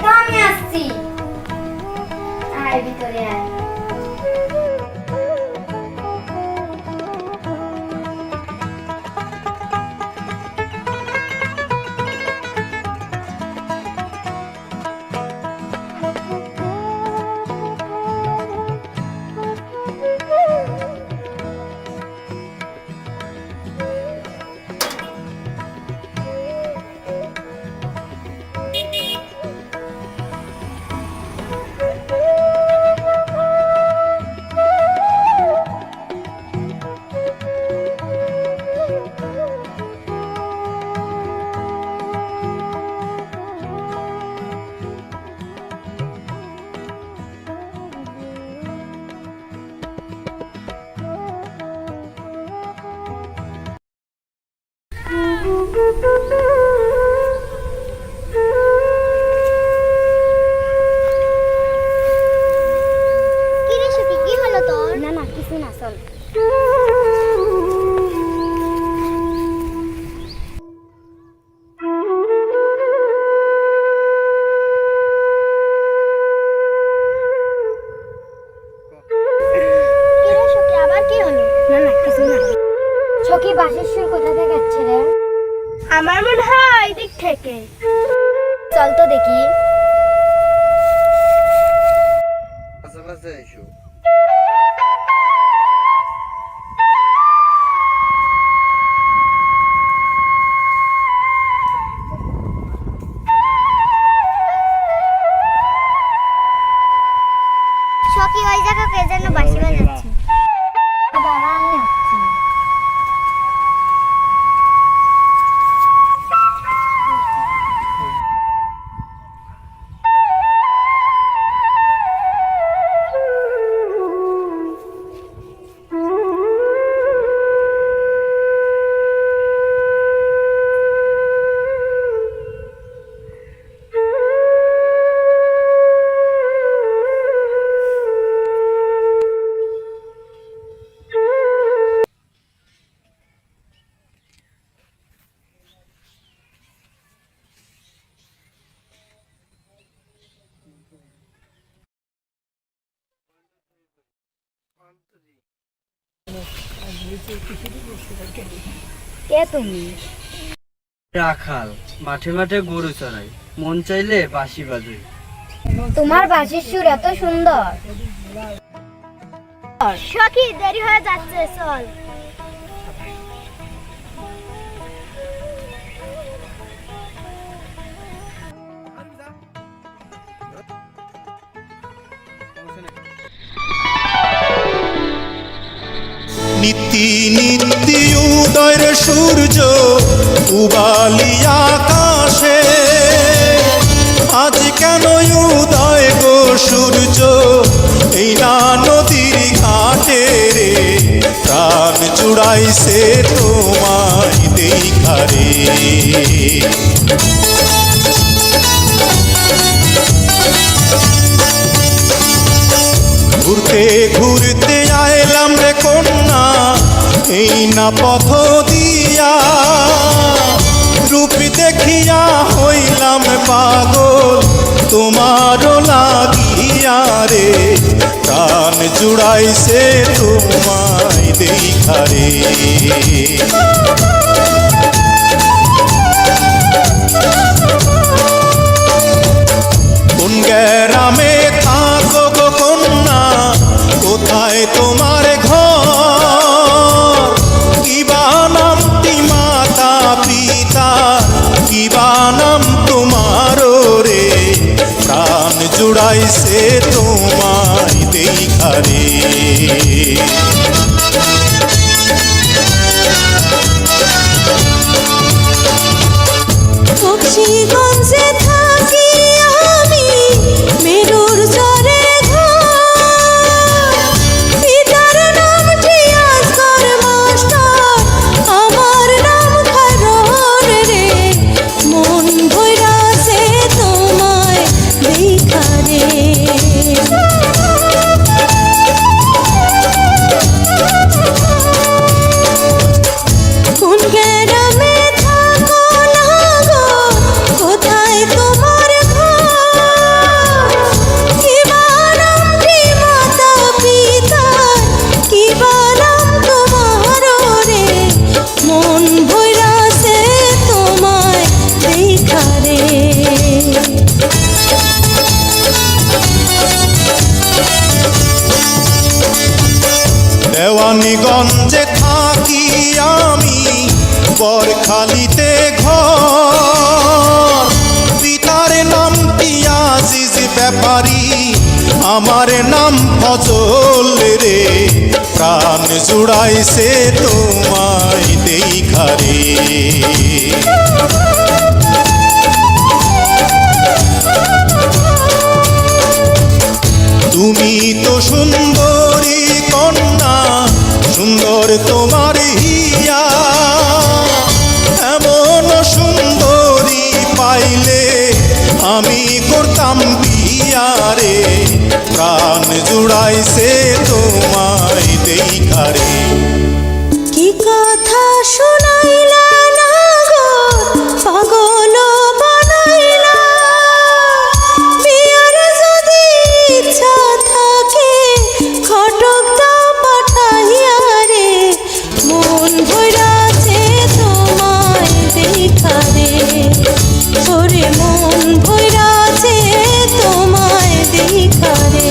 তো আমি আসছি। আয় ভিতরে আয়। সখী বাসের সুর কোথা থেকে যাচ্ছে রে? আমার মনে হয় এই দিক থেকে। চল তো দেখি। সখী ওই জায়গা কে যেন বাঁশি বাজাচ্ছে। দাঁড়া আমি আসছি। কে তুমি? রাখাল, মাঠে মাঠে গরু চড়াই, মন চাইলে বাঁশি বাজাই। তোমার বাঁশির সুর এত সুন্দর। সখী দেরি হয়ে যাচ্ছে, চল। নীতি নীতি উদয়ের সূর্য উবালি আকাশে, আজ কেন উদয় গো সূর্য এই না নদীর ঘাটে রে, প্রাণ জুড়াইছে তোমায় দেখা রে। ঘুরতে ঘুরতে আইলাম রে কন্যা এই না পথ দিয়া, রূপ দেখিয়া হইলাম পাগল তোমারও লাগিয়া রে, প্রাণ জুড়াইছে তোমায় দেখা রে। কোন গ্রামে থাকো গো কন্যা, কোথায় তোমার ঘর, কিবা নামটি মাতা পিতা, কিবা নাম তোমার রে, প্রাণ জুড়াইছে তোমায় দেখা রে। বক্সিগঞ্জে থাকি আমি, মেরুর চরে ঘর, পিতার নাম টিয়াজগর মাস্টার, আমার নাম খারর রে, মন ভইরাছে তোমায় দেখা রে। রানীগঞ্জে থাকি আমি, বরখালিতে ঘর। পিতার নাম আজিজ ব্যাপারী, আমার নাম ফজল রে। প্রাণ জুড়াইছে তোমায় দেখারে। তুমি তো সুন্দরী কন্যা, সুন্দর তোমার হিয়া। এমন সুন্দরী পাইলে আমি করতাম বিয়া রে। প্রাণ জুড়াইছে তোমায় দেখারে। কি কথা শুনাইলা না গো, পাগল বানাইলা। বিয়ার যদি ইচ্ছা থাকে, খটক দাও পাঠাইয়া রে। মন ভইরাছে তোমায় দেখারে, ওরে মন ভইরাছে তোমায় দেখারে।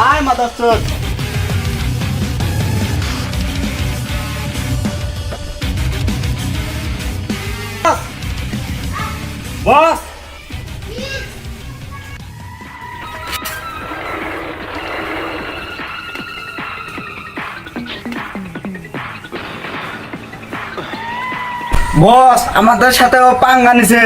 আয় মাদারচোদ। বস বস আমাদের সাথে ও পাঙ্গা নিছে।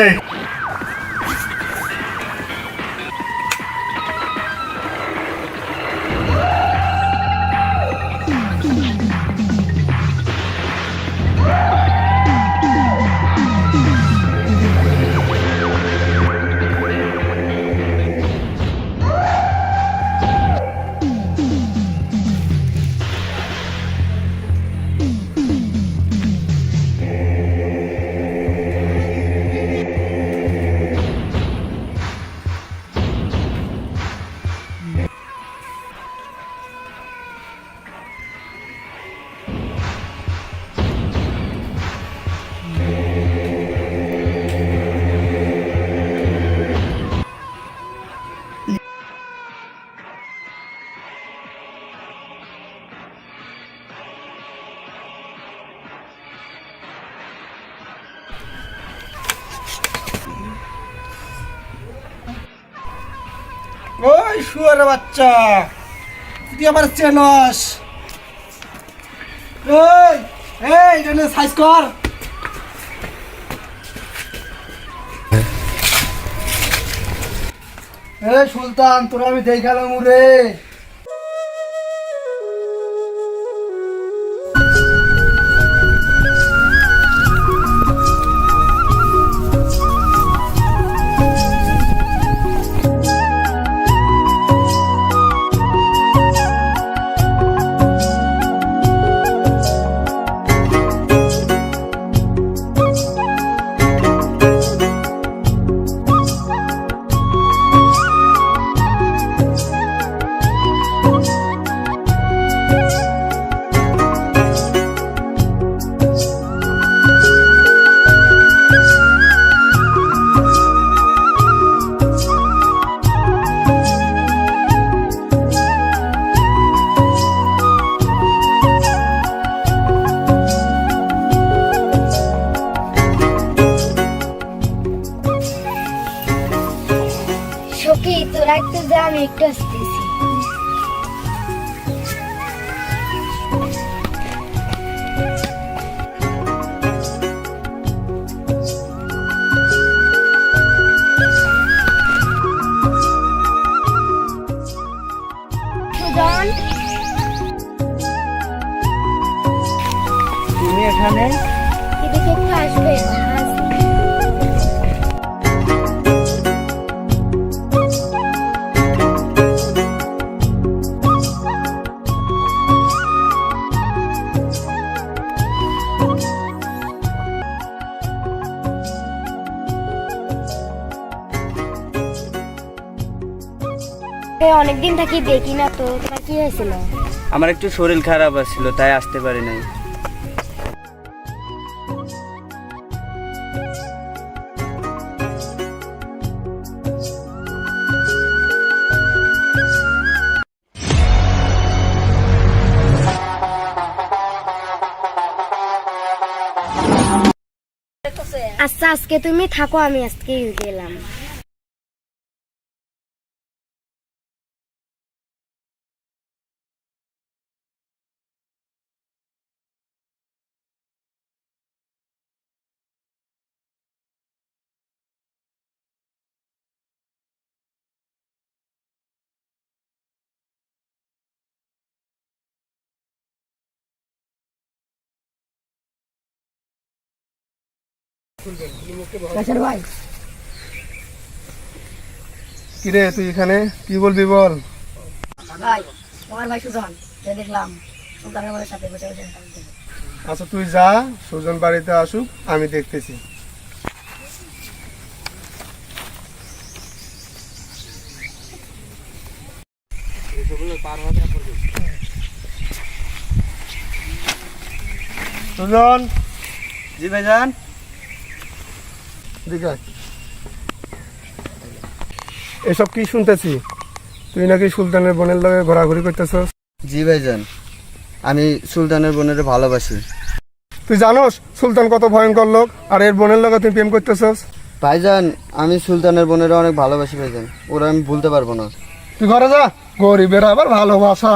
ওই শুয়ারের বাচ্চা, তুই আমার চেনস? এই এই জন্য সাইজ কর। এই সুলতান, তোরা আমি দেখালাম রে। সখী তোরা একটু যা, আমি একটু আসতেছি। সুজন এখানে? এদিকে একটু আসবে, কথা আছে। অনেকদিন থাকি দেখি না তো, তোমার কি হয়েছিল? আমার একটু শরীর খারাপ ছিল, তাই আসতে পারি নাই। আচ্ছা আজকে তুমি থাকো, আমি আজকে গেলাম। কিরে তুই এখানে কি বলবি বল? ভাই তোমার ভাই সুজন দেখলাম সুলতানের বাড়ির সাথে বসে বসে আচ্ছা তুই যা, সুজন বাড়িতে আসুক, আমি দেখতেছি। সুজন, জি ভাইজান। দিকে আয়। এসব কি শুনতেছি? তুই নাকি সুলতানের বোনের লগে ঘোরাঘুরি করতেছস? জি ভাইজান, আমি সুলতানের বোনের ভালোবাসি। তুই জানোস সুলতান কত ভয়ঙ্কর লোক, আর এর বোনের লগে তুই প্রেম করতেছস? ভাইজান, আমি সুলতানের বোনের অনেক ভালোবাসি ভাইজান, ওরা আমি ভুলতে পারবো না। তুই ঘরে যা, গরিবের আবার ভালোবাসা।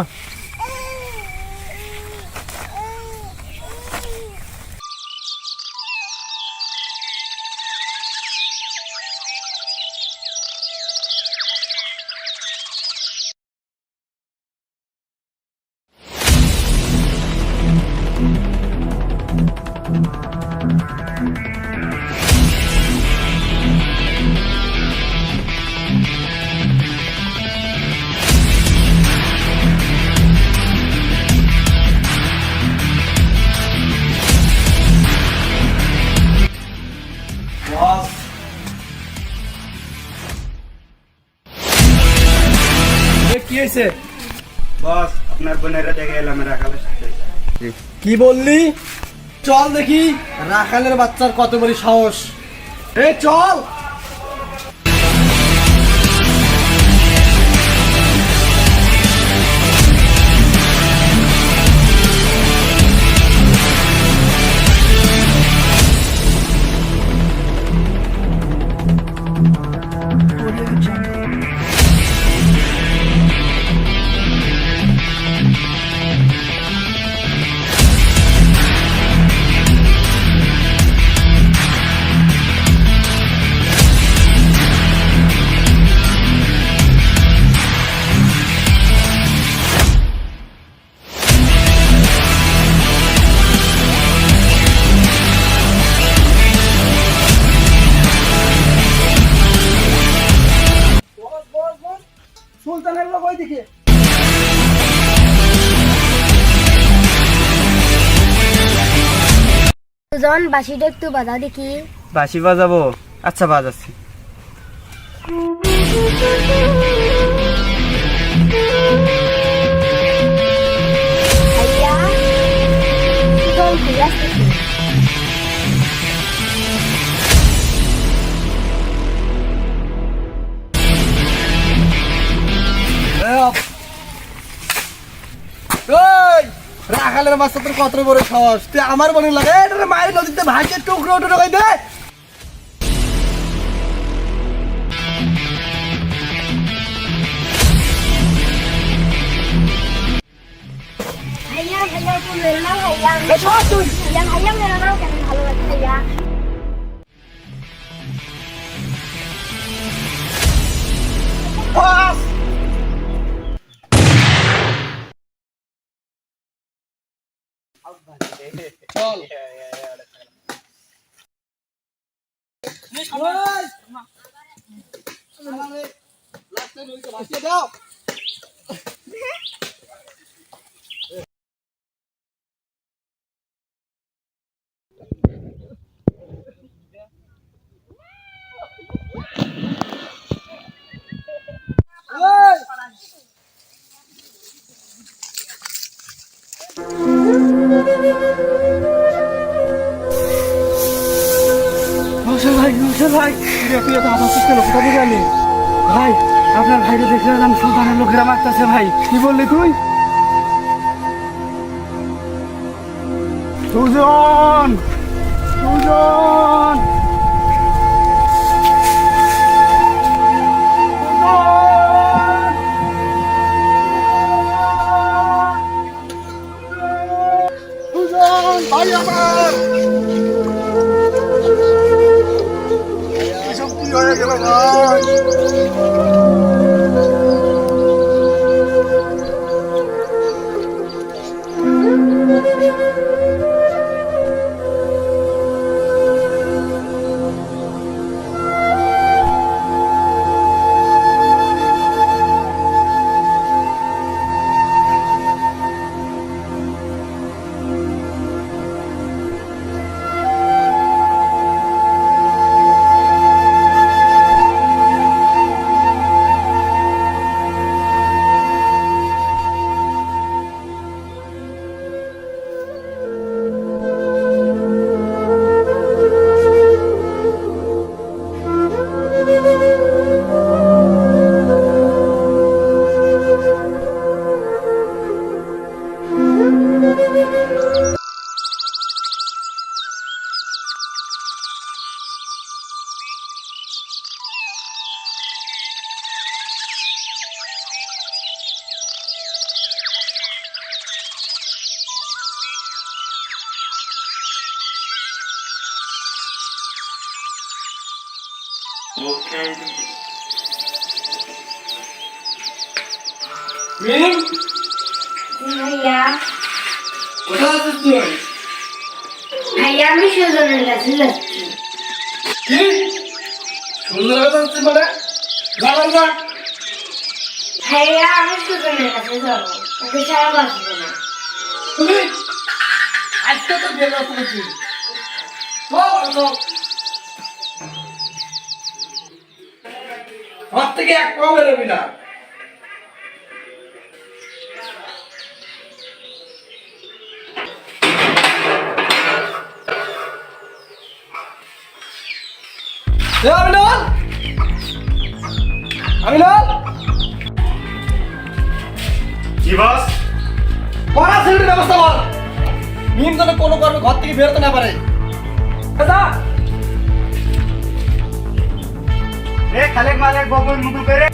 কি হয়েছে বস, আপনার বোনেরা দেখে এলাম রাখালের সাথে। কি বললি? চল দেখি রাখালের বাচ্চার কত বড় সাহস। এই চল। সুলতানের লোক ওইদিকে। সুজন বাসিটা একটু বাধা দেখি। বাঁশি বাজাবো? আচ্ছা বাজাচ্ছি। ভাইয়া সুজন ঘুরে আসতেছি। রাখালের বাচ্চা তোর কত বড় সাহস, তুই আমার মনে লাগে এটা মায়ের নদীতে ভাইকে টুকরো ঢোকাই দে। ভাইয়া ভাইয়া তুমি মেরো না ভাইয়া। ভাইয়া ভাইয়া মেরো না, কেন ভালো লাগে ভাইয়া। চল দাও ভাই তুই এত হাসাচ্ছিস কেন? কোথা থেকে আলি? ভাই আপনার ভাইকে দেখলাম সুলতানের লোকেরা মারতেছে। ভাই কি বললি তুই? সুজন সুজন সুজন ভাই আমার এসব কি হয়ে গেল ভাই? ভাইয়া কোথায় আছিস তুই? ভাইয়া আমি সুজনের কাছে যাচ্ছি। কি সুন্দর কথা হচ্ছে মানে? যা ভাইয়া আমি সুজনের কাছে যাবো, ওকে ছাড়া বাঁচবো না। তুমি আজকে তো বিয়ে করতে পারছিস। ঘর থেকে এক পাও বেরোবি না। কি বাস? পড়া ছেলের ব্যবস্থা কর। মিম যেন কোনো কর্মে ঘর থেকে বেরোতে না পারে। খালেক মালেক বকুল মুকুল করে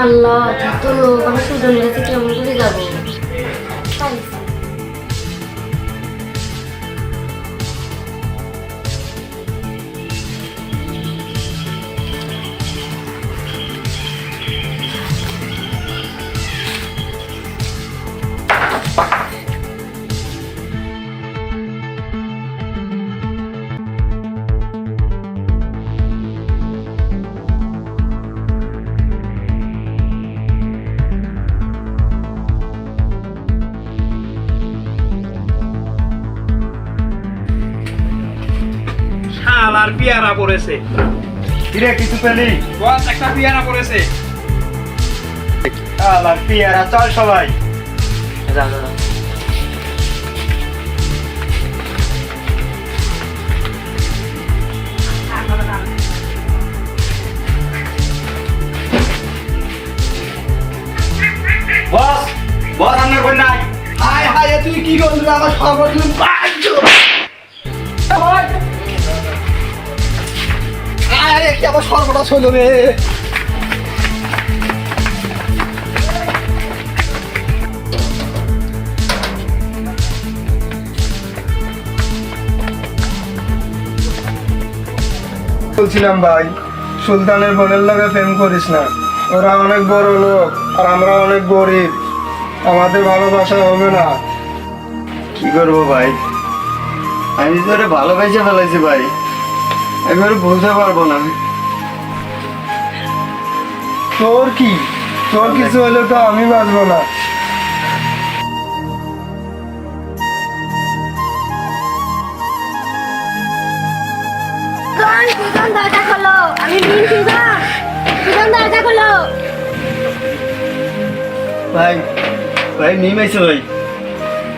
আল্লাহ যত লোক, আমি সুজনের কাছে কেমন করে যাবো? আর পিয়ারা পড়েছে। কিরে কিছু পেলি? বস একটা পিয়ারা পড়েছে। আর পিয়ারা চল সবাই। বস বস আমরা কই নাই। হায় হায় তুই কি করলি? আমার সর্বদিন আরে কি আমার সর্বনাশ হইল রে। বলছিলাম ভাই, সুলতানের বোনের লগে প্রেম করিস না। ওরা অনেক বড় লোক আর আমরা অনেক গরিব, আমাদের ভালোবাসা হবে না। কি করবো ভাই, আমি তোরে ভালোবাসে ফেলাইছি ভাই, আমি আর বলতে পারবো না। তোর কি, তোর কিছু হলে তো আমি বাঁচবো না। সুজন দরজা খোলো, আমি মিম সুজন। সুজন দরজা খোলো। ভাই ভাই মিম আইছে ভাই,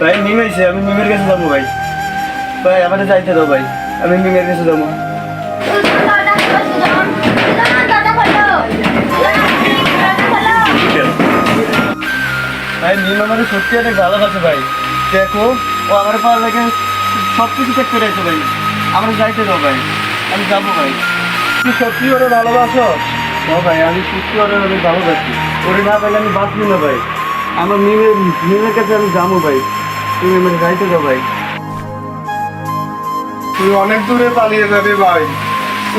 ভাই মিম আইছে, আমি মিমের কাছে যাবো ভাই। ভাই আমাদের যাইতে দাও ভাই, আমি মিমের কাছে যাবো। সুজন দরজা খোলো, সুজন। সুজন দরজা খোলো। সুজন দরজা খোলো। ভাই মিম আমাদের সত্যি অনেক ভালোবাসে ভাই, দেখো ও আমার পাওয়ার লাগে সব কিছু চেক করে আছে ভাই, আমরা যাইতে দাও ভাই, আমি যাবো ভাই। তুই সত্যি ওরা ভালোবাসো? ও ভাই আমি সত্যি অনেক অনেক ভালোবাসি, ওরে না পাইলে আমি বাঁচবো না ভাই। আমার মিমের কাছে আমি যাবো ভাই, তুমি আমাকে যাইতে দাও ভাই। তুই অনেক দূরে পালিয়ে যাবি ভাই,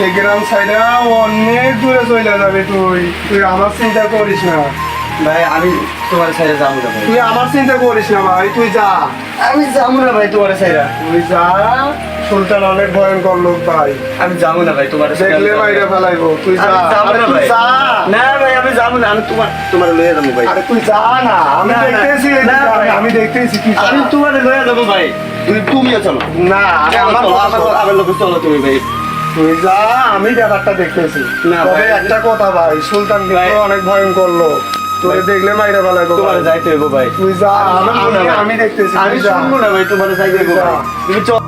এই গ্রাম সাইডে অনেক দূরে চলে যাবে। তুই তুই আমার চিন্তা করিস না ভাই, আমি তোমার সাইডে যাবো না ভাই, তুই আমার চিন্তা করিস না ভাই, তুই যা। আমি যাবো না ভাই তোমার সাইডে, তুই যা, সুলতান অনেক ভয়ঙ্কর লোক ভাই, আমি যাবো না ভাই তোমার দেখলে বাইরে ফেলাইবো। তুই যা। আমি যাবো আরে না তুই ভাই। যা। না ভাই আমি যাবো না, আমি তোমার লয়ে যাবো ভাই। আরে তুই যা না, আমি না, না, দেখতেছি না ভাই। আমি দেখতেছি কি আমি তোমার লয়ে যাবো ভাই, তুমিও চলো। না আমার আমার লোক চলো তুমি ভাই। তুই যা, আমি ব্যাপারটা দেখতেছি। না তবে ভাই। একটা কথা ভাই, সুলতান ভাই। কিন্তু অনেক ভয়ঙ্কর লোক, তোরে দেখলে মাইরা ফেলাইবো। তোমার যাইতে হইব ভাই, তুই যা, আমি দেখতেছি। আমি তুই যা। শুনবো না ভাই, তোমার যাইতে হইব ভাই, তুমি চল।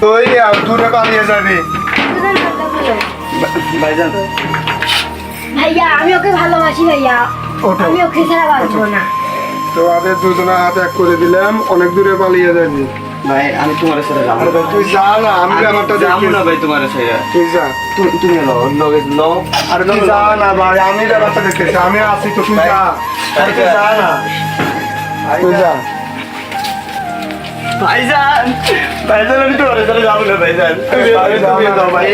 তুই দূরে পালিয়ে যাবি। সুজন দরজা খোলো। ভাইজান ভাইয়া আমি ওকে ভালোবাসি ভাইয়া, ওঠো। আমি ওকে ছাড়া বাঁচবো না। তোদের দুজনে হাত এক করে দিলাম, অনেক দূরে পালিয়ে যাবি। ভাই আমি তোমার সাথে যাবো আরে ভাই, তুই যা না, আমি ব্যাপারটা যাবো না দেখতেছি। ভাই তোমার সাথে, তুই যা। তুমি লগে লও। আরে তুই যা না ভাই, আমি ব্যাপারটা দেখতেছি, আমি আছি তো। তুই যা। আরে তুই যা না, তুই যা। ভাইজান ভাইজান আমি তোমার সাথে যাবো না ভাইজান, তুমি যাও ভাই,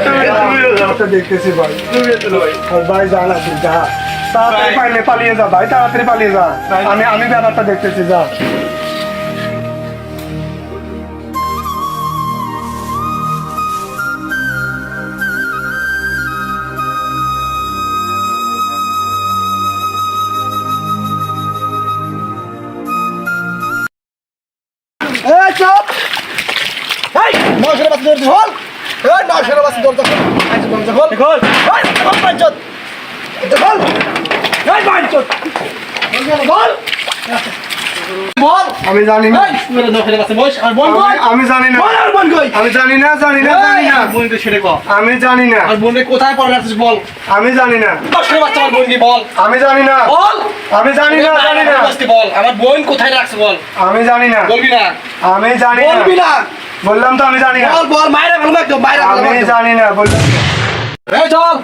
তুমি যাও। ব্যাপারটা দেখতেছি ভাই। তুমি চলো ভাই। আর ভাই যা না, তুই যা। তাড়াতাড়ি ভাই। পালিয়ে যা ভাই, তাড়াতাড়ি পালিয়ে যা। আমি ব্যাপারটা দেখতেছি, যা। এই চুপ! এই, নয়শোর বাসে দরজা খোল! এই, নয়শোর বাসে দরজা খোল! এই, দরজা খোল! খোল। এই, খোল, বাঞ্চোত! দরজা খোল! এই, বাঞ্চোত! দরজা খোল! বল! আমি জানি না। আমি জানি না। আমি জানি না, জানি না, জানি না। আমি জানি না। কোথায় পড়ে আছিস বল? আমি জানি না। দশের বাচ্চা আমার বোনকে বল আমি জানি না। বল আমি জানি না, জানি না। বল আমার বোন কোথায় রাখছে বল, আমি জানি না। বলবি না? আমি জানি না। বলবি না? বললাম তো আমি জানি না। বল বল, মায়েরা ভালো একদম, মায়েরা ভালো আমি জানি না, বললাম তো। এই চল।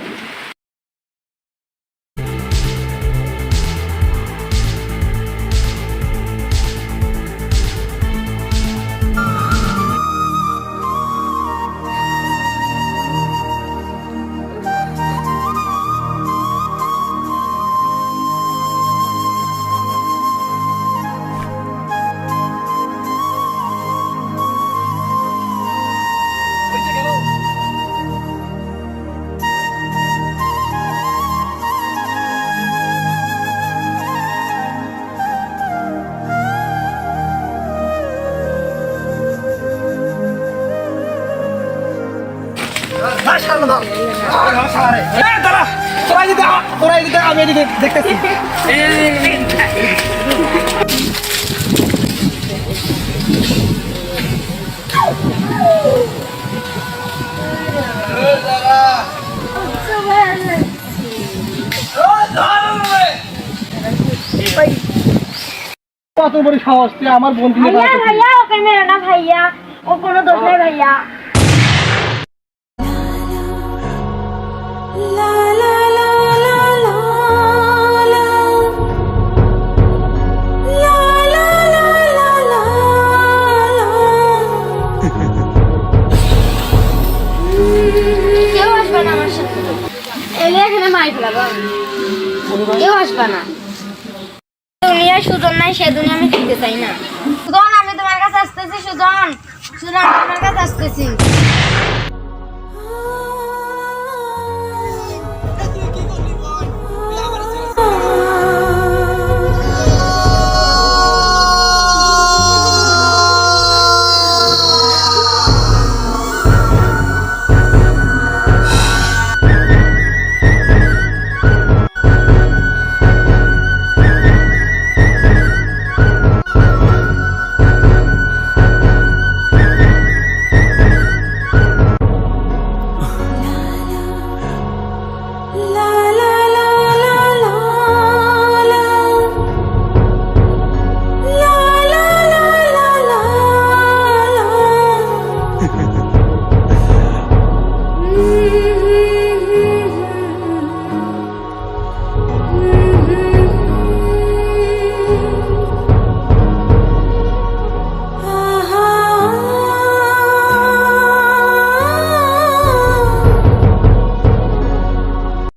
দাঁড়া, তোরা এদিকে, আমি এদিকে দেখতেছি। সুজন। কত বড় সাহস তুই আমার বোনকে নিয়ে ভাইয়া ভাইয়া ওকে মেরো না ভাইয়া ও কোনো দোষ নেই ভাইয়া লা লা লা লা লা লা লা লা লা লা লা কেউ আসবে না আমার সাথে এলে এখানে মাই ফেলাবো কেউ আসবে না দুনিয়ায় সুজন নাই সে দুনিয়া আমি ফিরতে চাই না সুজন আমি তোমার কাছে আসতেছি সুজন সুজন আমি তোমার কাছে আসতেছি